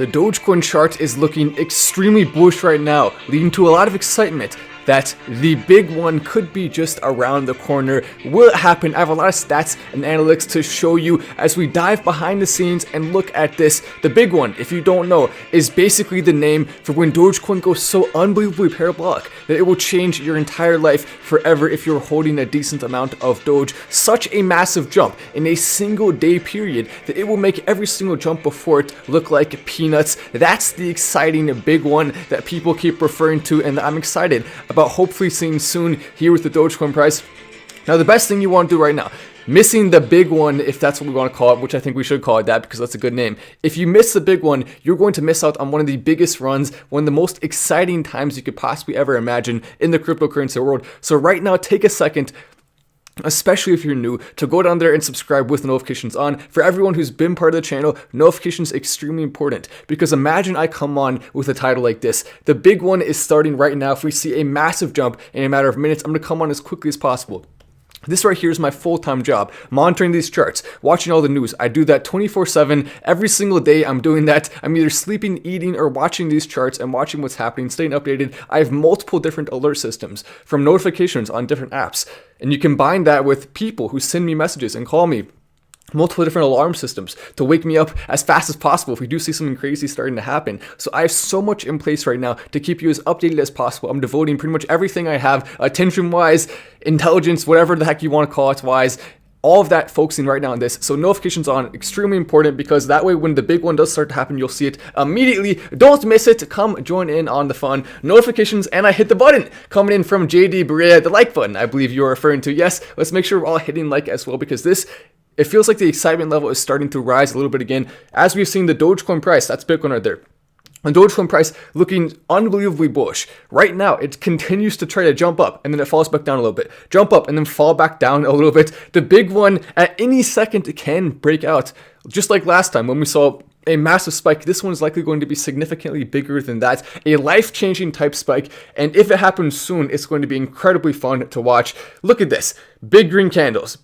The Dogecoin chart is looking extremely bullish right now, leading to a lot of excitement that the big one could be just around the corner. Will it happen? I have a lot of stats and analytics to show you as we dive behind the scenes and look at this. The big one, if you don't know, is basically the name for when Dogecoin goes so unbelievably parabolic that it will change your entire life forever if you're holding a decent amount of Doge. Such a massive jump in a single day period that it will make every single jump before it look like peanuts. That's the exciting big one that people keep referring to, and I'm excited about hopefully seeing soon here with the Dogecoin price. Now, the best thing you want to do right now, missing the big one, if that's what we want to call it, which I think we should call it that because that's a good name. If you miss the big one, you're going to miss out on one of the biggest runs, one of the most exciting times you could possibly ever imagine in the cryptocurrency world. So right now, take a second, especially if you're new, to go down there and subscribe with notifications on. For everyone who's been part of the channel, notifications extremely important, because imagine I come on with a title like this. The big one is starting right now. If we see a massive jump in a matter of minutes, I'm going to come on as quickly as possible. This right here is my full-time job, monitoring these charts, watching all the news. I do that 24/7, every single day. I'm doing that. I'm either sleeping, eating, or watching these charts and watching what's happening, staying updated. I have multiple different alert systems from notifications on different apps. And you combine that with people who send me messages and call me, multiple different alarm systems to wake me up as fast as possible if we do see something crazy starting to happen. So I have so much in place right now to keep you as updated as possible. I'm devoting pretty much everything I have, attention-wise, intelligence, whatever the heck you want to call it wise, all of that focusing right now on this. So notifications on, extremely important, because that way when the big one does start to happen, you'll see it immediately. Don't miss it. Come join in on the fun. Notifications, and I hit the button coming in from JD Berea, the like button, I believe you're referring to. Yes, let's make sure we're all hitting like as well, because this, it feels like the excitement level is starting to rise a little bit again. As we've seen the Dogecoin price, that's Bitcoin right there. The Dogecoin price looking unbelievably bullish. Right now, it continues to try to jump up, and then it falls back down a little bit. Jump up, and then fall back down a little bit. The big one at any second can break out. Just like last time when we saw a massive spike, this one is likely going to be significantly bigger than that. A life-changing type spike, and if it happens soon, it's going to be incredibly fun to watch. Look at this. Big green candles,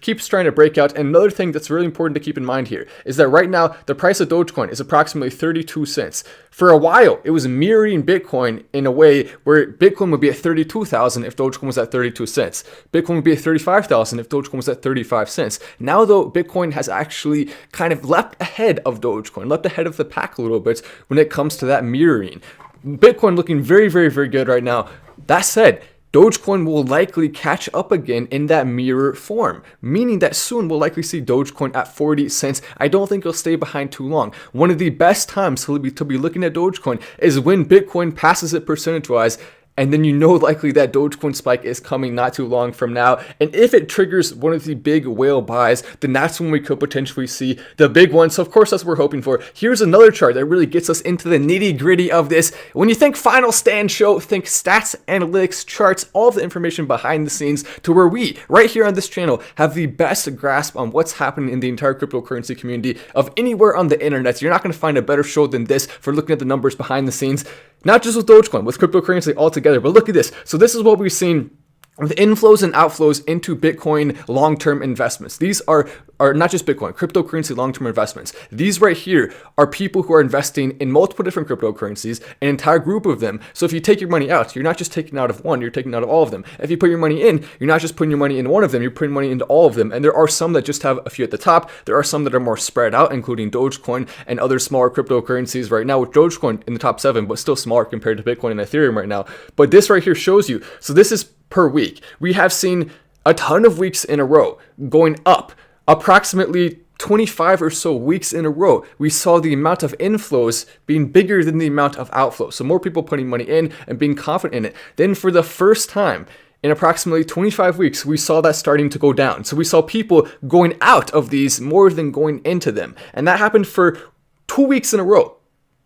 keeps trying to break out. And another thing that's really important to keep in mind here is that right now, the price of Dogecoin is approximately 32 cents. For a while, it was mirroring Bitcoin in a way where Bitcoin would be at 32,000 if Dogecoin was at 32 cents. Bitcoin would be at 35,000 if Dogecoin was at 35 cents. Now, though, Bitcoin has actually kind of leapt ahead of Dogecoin, leapt ahead of the pack a little bit when it comes to that mirroring. Bitcoin looking very, very, very good right now. That said, Dogecoin will likely catch up again in that mirror form, meaning that soon we'll likely see Dogecoin at 40 cents. I don't think it'll stay behind too long. One of the best times to be looking at Dogecoin is when Bitcoin passes it percentage-wise, and then you know likely that Dogecoin spike is coming not too long from now. And if it triggers one of the big whale buys, then that's when we could potentially see the big one. So of course, that's what we're hoping for. Here's another chart that really gets us into the nitty gritty of this. When you think final stand show, think stats, analytics, charts, all of the information behind the scenes, to where we, right here on this channel, have the best grasp on what's happening in the entire cryptocurrency community of anywhere on the internet. So you're not going to find a better show than this for looking at the numbers behind the scenes. Not just with Dogecoin, with cryptocurrency altogether, but look at this. So this is what we've seen with inflows and outflows into Bitcoin long-term investments. These are not just Bitcoin, cryptocurrency long-term investments. These right here are people who are investing in multiple different cryptocurrencies, an entire group of them. So if you take your money out, you're not just taking out of one, you're taking out of all of them. If you put your money in, you're not just putting your money in one of them, you're putting money into all of them. And there are some that just have a few at the top. There are some that are more spread out, including Dogecoin and other smaller cryptocurrencies right now, with Dogecoin in the top 7, but still smaller compared to Bitcoin and Ethereum right now. But this right here shows you, so this is per week. We have seen a ton of weeks in a row going up, approximately 25 or so weeks in a row. We saw the amount of inflows being bigger than the amount of outflows. So more people putting money in and being confident in it. Then for the first time in approximately 25 weeks, we saw that starting to go down. So we saw people going out of these more than going into them. And that happened for 2 weeks in a row.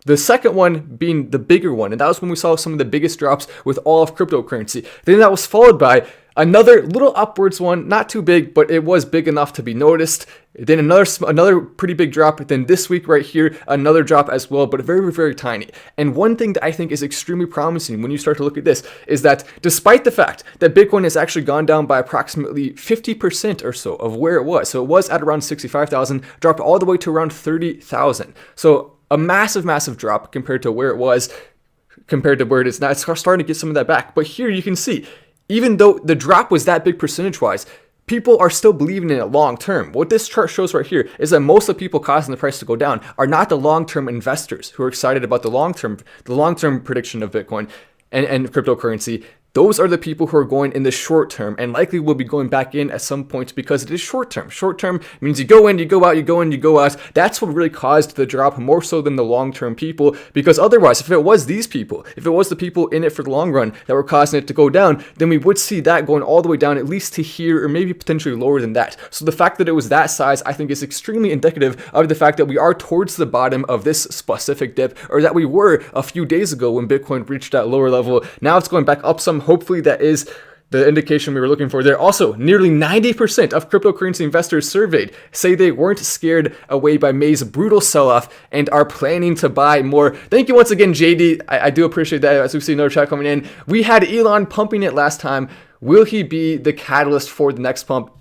The second one being the bigger one, and that was when we saw some of the biggest drops with all of cryptocurrency. Then that was followed by another little upwards one, not too big, but it was big enough to be noticed. Then another pretty big drop. Then this week right here, another drop as well, but very, very tiny. And one thing that I think is extremely promising when you start to look at this is that despite the fact that Bitcoin has actually gone down by approximately 50% or so of where it was. So it was at around 65,000, dropped all the way to around 30,000. So a massive drop compared to where it was, compared to where it is now. It's starting to get some of that back. But here you can see, even though the drop was that big percentage-wise, people are still believing in it long term. What this chart shows right here is that most of the people causing the price to go down are not the long-term investors who are excited about the long-term prediction of Bitcoin and cryptocurrency. Those are the people who are going in the short term and likely will be going back in at some point because it is short term. Short term means you go in, you go out, you go in, you go out. That's what really caused the drop more so than the long term people, because otherwise, if it was these people, if it was the people in it for the long run that were causing it to go down, then we would see that going all the way down at least to here, or maybe potentially lower than that. So the fact that it was that size, I think, is extremely indicative of the fact that we are towards the bottom of this specific dip, or that we were a few days ago when Bitcoin reached that lower level. Now it's going back up some. Hopefully that is the indication we were looking for there. Also, nearly 90% of cryptocurrency investors surveyed say they weren't scared away by May's brutal sell-off and are planning to buy more. Thank you once again, JD. I do appreciate that. As we see another chat coming in. We had Elon pumping it last time. Will he be the catalyst for the next pump?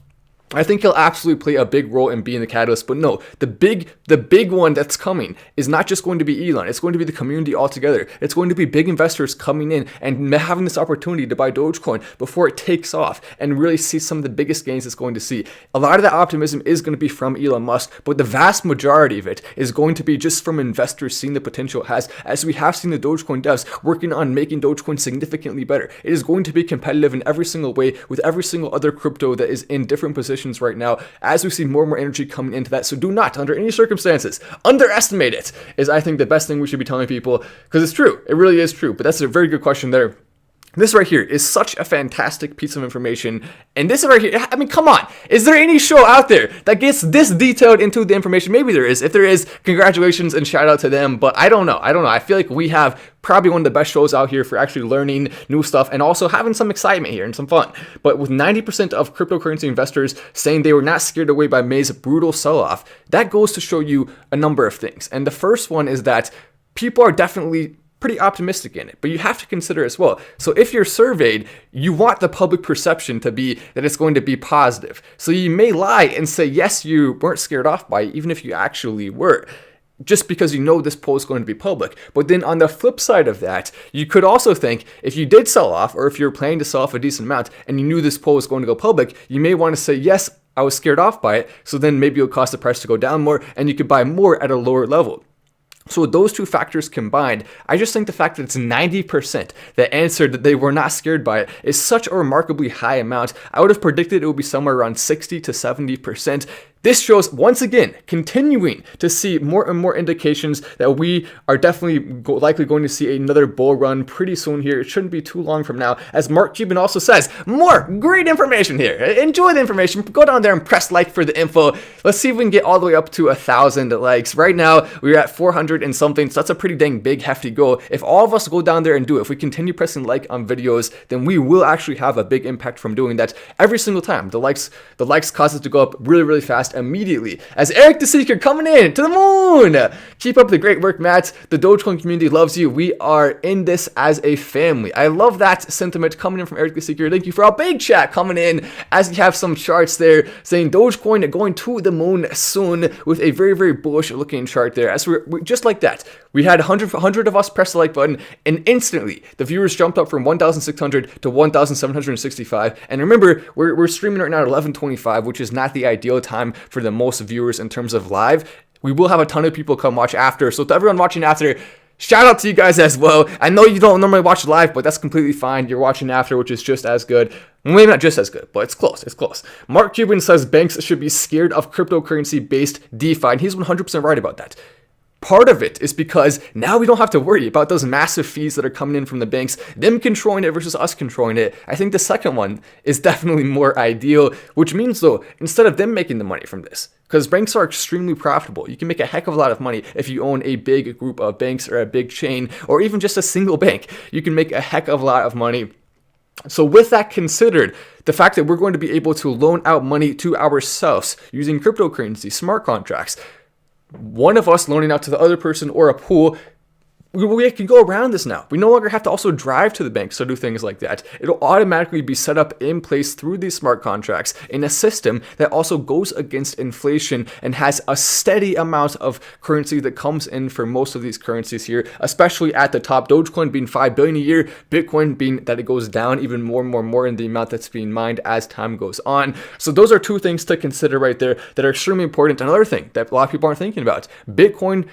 I think he'll absolutely play a big role in being the catalyst, but no, the big one that's coming is not just going to be Elon. It's going to be the community altogether. It's going to be big investors coming in and having this opportunity to buy Dogecoin before it takes off and really see some of the biggest gains it's going to see. A lot of that optimism is going to be from Elon Musk, but the vast majority of it is going to be just from investors seeing the potential it has, as we have seen the Dogecoin devs working on making Dogecoin significantly better. It is going to be competitive in every single way with every single other crypto that is in different positions right now, as we see more and more energy coming into that. So do not, under any circumstances, underestimate it, is I think the best thing we should be telling people, because it's true. It really is true. But that's a very good question there. This right here is such a fantastic piece of information. And this right here, I mean, come on. Is there any show out there that gets this detailed into the information? Maybe there is. If there is, congratulations and shout out to them. But I don't know. I feel like we have probably one of the best shows out here for actually learning new stuff and also having some excitement here and some fun. But with 90% of cryptocurrency investors saying they were not scared away by May's brutal sell-off, that goes to show you a number of things. And the first one is that people are definitely pretty optimistic in it, but you have to consider as well. So if you're surveyed, you want the public perception to be that it's going to be positive. So you may lie and say, yes, you weren't scared off by it, even if you actually were, just because you know this poll is going to be public. But then on the flip side of that, you could also think if you did sell off, or if you're planning to sell off a decent amount and you knew this poll was going to go public, you may want to say, yes, I was scared off by it. So then maybe it'll cause the price to go down more and you could buy more at a lower level. So with those two factors combined, I just think the fact that it's 90% that answered that they were not scared by it is such a remarkably high amount. I would have predicted it would be somewhere around 60 to 70%. This shows, once again, continuing to see more and more indications that we are definitely likely going to see another bull run pretty soon here. It shouldn't be too long from now. As Mark Cuban also says, more great information here. Enjoy the information. Go down there and press like for the info. Let's see if we can get all the way up to 1,000 likes. Right now, we're at 400 and something, so that's a pretty dang big, hefty goal. If all of us go down there and do it, if we continue pressing like on videos, then we will actually have a big impact from doing that every single time. The likes cause it to go up really, really fast immediately. As Eric the Seeker coming in to the moon. Keep up the great work, Matt. The Dogecoin community loves you. We are in this as a family. I love that sentiment coming in from Eric the Seeker. Thank you for our big chat coming in, as we have some charts there saying Dogecoin going to the moon soon, with a very, very bullish looking chart there. As we're just like that, we had 100 of us press the like button, and instantly the viewers jumped up from 1,600 to 1,765. And remember, we're streaming right now at 11:25, which is not the ideal time for the most viewers in terms of live. We will have a ton of people come watch after. So to everyone watching after, shout out to you guys as well. I know you don't normally watch live, but that's completely fine. You're watching after, which is just as good. Maybe not just as good, but it's close. It's close. Mark Cuban says banks should be scared of cryptocurrency-based DeFi, and he's 100% right about that. Part of it is because now we don't have to worry about those massive fees that are coming in from the banks, them controlling it versus us controlling it. I think the second one is definitely more ideal, which means, though, instead of them making the money from this, because banks are extremely profitable. You can make a heck of a lot of money if you own a big group of banks or a big chain or even just a single bank. You can make a heck of a lot of money. So with that considered, the fact that we're going to be able to loan out money to ourselves using cryptocurrency, smart contracts, one of us loaning out to the other person or a pool, we can go around this now. We no longer have to also drive to the banks to do things like that. It'll automatically be set up in place through these smart contracts in a system that also goes against inflation and has a steady amount of currency that comes in for most of these currencies here, especially at the top. Dogecoin being 5 billion a year, Bitcoin being that it goes down even more in the amount that's being mined as time goes on. So those are two things to consider right there that are extremely important. Another thing that a lot of people aren't thinking about, Bitcoin,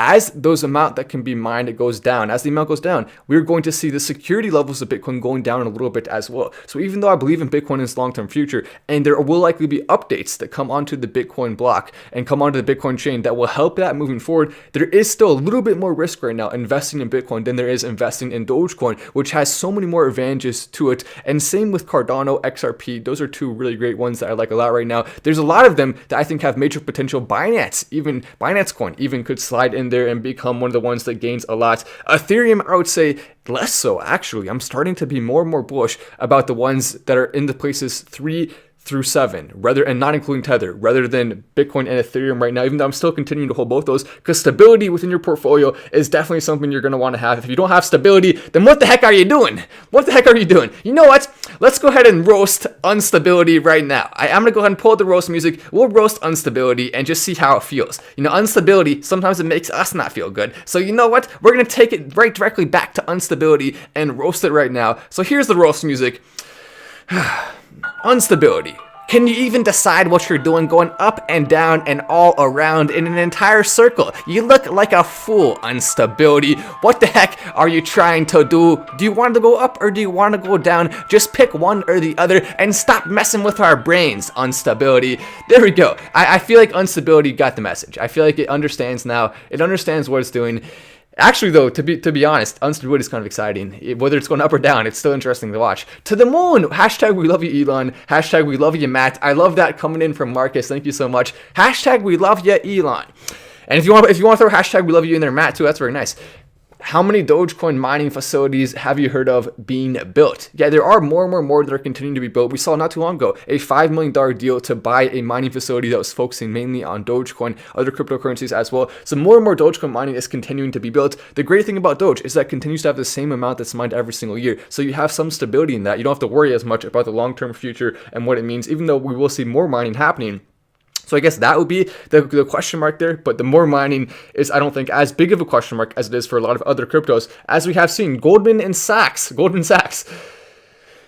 as those amount that can be mined, it goes down. As the amount goes down, we're going to see the security levels of Bitcoin going down a little bit as well. So even though I believe in Bitcoin in its long-term future, and there will likely be updates that come onto the Bitcoin block and come onto the Bitcoin chain that will help that moving forward, there is still a little bit more risk right now investing in Bitcoin than there is investing in Dogecoin, which has so many more advantages to it. And same with Cardano, XRP. Those are two really great ones that I like a lot right now. There's a lot of them that I think have major potential. Binance Coin even could slide in there and become one of the ones that gains a lot. Ethereum, I would say less so, actually. I'm starting to be more and more bullish about the ones that are in the places 3 through 7, and not including Tether, rather than Bitcoin and Ethereum right now, even though I'm still continuing to hold both those, because stability within your portfolio is definitely something you're going to want to have. If you don't have stability, then what the heck are you doing? What the heck are you doing? You know what? Let's go ahead and roast instability right now. I'm going to go ahead and pull the roast music. We'll roast instability and just see how it feels. You know, instability, sometimes it makes us not feel good. So you know what? We're going to take it right directly back to instability and roast it right now. So here's the roast music. Instability. Can you even decide what you're doing, going up and down and all around in an entire circle? You look like a fool, instability. What the heck are you trying to do? Do you want to go up or do you want to go down? Just pick one or the other and stop messing with our brains, instability. There we go. I feel like instability got the message. I feel like it understands now. It understands what it's doing. Actually, though, to be honest, instability is kind of exciting. Whether it's going up or down, it's still interesting to watch. To the moon! Hashtag we love you, Elon. Hashtag we love you, Matt. I love that coming in from Marcus. Thank you so much. Hashtag we love you, Elon. And if you want to throw hashtag we love you in there, Matt, too, that's very nice. How many Dogecoin mining facilities have you heard of being built? Yeah, there are more and more that are continuing to be built. We saw not too long ago a $5 million deal to buy a mining facility that was focusing mainly on Dogecoin, other cryptocurrencies as well. So more and more Dogecoin mining is continuing to be built. The great thing about Doge is that it continues to have the same amount that's mined every single year. So you have some stability in that. You don't have to worry as much about the long-term future and what it means, even though we will see more mining happening. So I guess that would be the question mark there, but the more mining is, I don't think, as big of a question mark as it is for a lot of other cryptos, as we have seen. Goldman Sachs,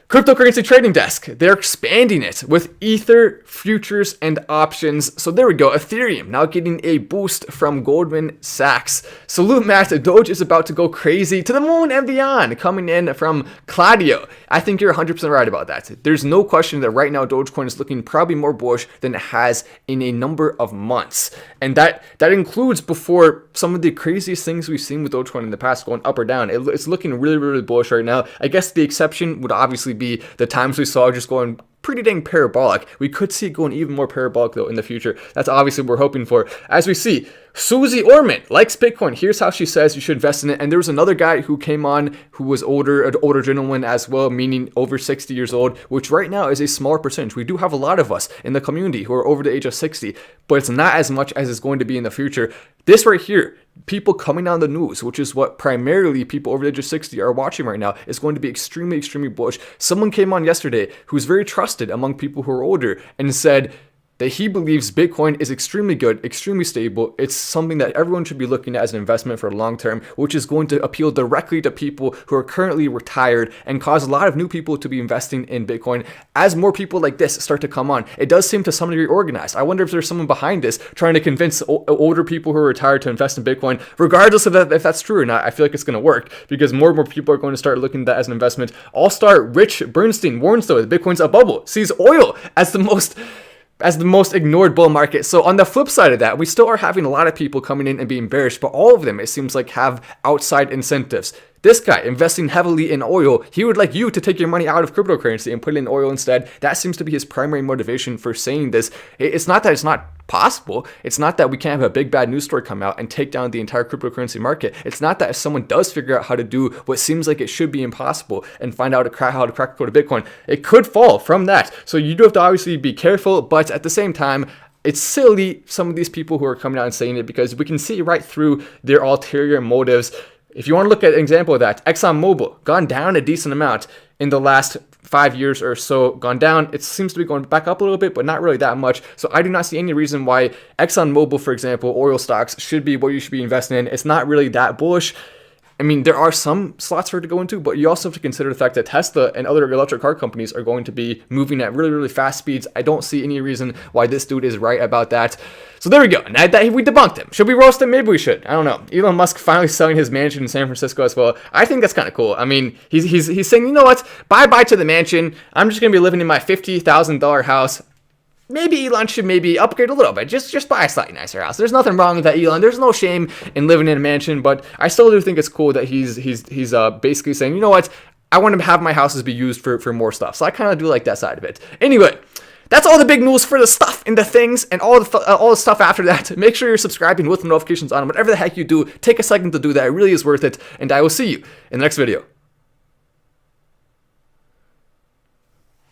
cryptocurrency trading desk, they're expanding it with Ether, futures, and options. So there we go, Ethereum now getting a boost from Goldman Sachs. Salute, Matt. Doge is about to go crazy to the moon and beyond, coming in from Claudio. I think you're 100% right about that. There's no question that right now Dogecoin is looking probably more bullish than it has in a number of months. And that includes before some of the craziest things we've seen with Dogecoin in the past going up or down. It's looking really bullish right now. I guess the exception would obviously be the times we saw just going pretty dang parabolic. We could see it going even more parabolic though in the future. That's obviously what we're hoping for. As we see, Susie Orman likes Bitcoin. Here's how she says you should invest in it. And there was another guy who came on who was older, an older gentleman as well, meaning over 60 years old, which right now is a smaller percentage. We do have a lot of us in the community who are over the age of 60, but it's not as much as it's going to be in the future. This right here, people coming on the news, which is what primarily people over the age of 60 are watching right now, is going to be extremely bullish. Someone came on yesterday who's very trusted among people who are older and said that he believes Bitcoin is extremely good, extremely stable. It's something that everyone should be looking at as an investment for long term, which is going to appeal directly to people who are currently retired and cause a lot of new people to be investing in Bitcoin. As more people like this start to come on, it does seem to some degree organized. I wonder if there's someone behind this trying to convince older people who are retired to invest in Bitcoin, regardless of that, if that's true or not. I feel like it's going to work because more and more people are going to start looking at that as an investment. All-star Rich Bernstein warns though that Bitcoin's a bubble, sees oil as the most ignored bull market. So on the flip side of that, we still are having a lot of people coming in and being bearish, but all of them, it seems like, have outside incentives. This guy investing heavily in oil, he would like you to take your money out of cryptocurrency and put it in oil instead. That seems to be his primary motivation for saying this. It's not that it's not possible. It's not that we can't have a big bad news story come out and take down the entire cryptocurrency market. It's not that if someone does figure out how to do what seems like it should be impossible and find out how to crack the code of Bitcoin, it could fall from that. So you do have to obviously be careful, but at the same time, it's silly, some of these people who are coming out and saying it, because we can see right through their ulterior motives. If you want to look at an example of that, ExxonMobil, gone down a decent amount in the last 5 years or so, gone down. It seems to be going back up a little bit, but not really that much. So I do not see any reason why ExxonMobil, for example, oil stocks, should be what you should be investing in. It's not really that bullish. I mean, there are some slots for it to go into, but you also have to consider the fact that Tesla and other electric car companies are going to be moving at really, really fast speeds. I don't see any reason why this dude is right about that. So there we go. Now that we debunked him. Should we roast him? Maybe we should. I don't know. Elon Musk finally selling his mansion in San Francisco as well. I think that's kind of cool. I mean, he's saying, you know what? Bye-bye to the mansion. I'm just going to be living in my $50,000 house. Maybe Elon should maybe upgrade a little bit. Just buy a slightly nicer house. There's nothing wrong with that, Elon. There's no shame in living in a mansion, but I still do think it's cool that he's basically saying, you know what? I want to have my houses be used for more stuff. So I kind of do like that side of it. Anyway, that's all the big news for the stuff and the things and all the stuff after that. Make sure you're subscribing with the notifications on. Whatever the heck you do, take a second to do that. It really is worth it. And I will see you in the next video.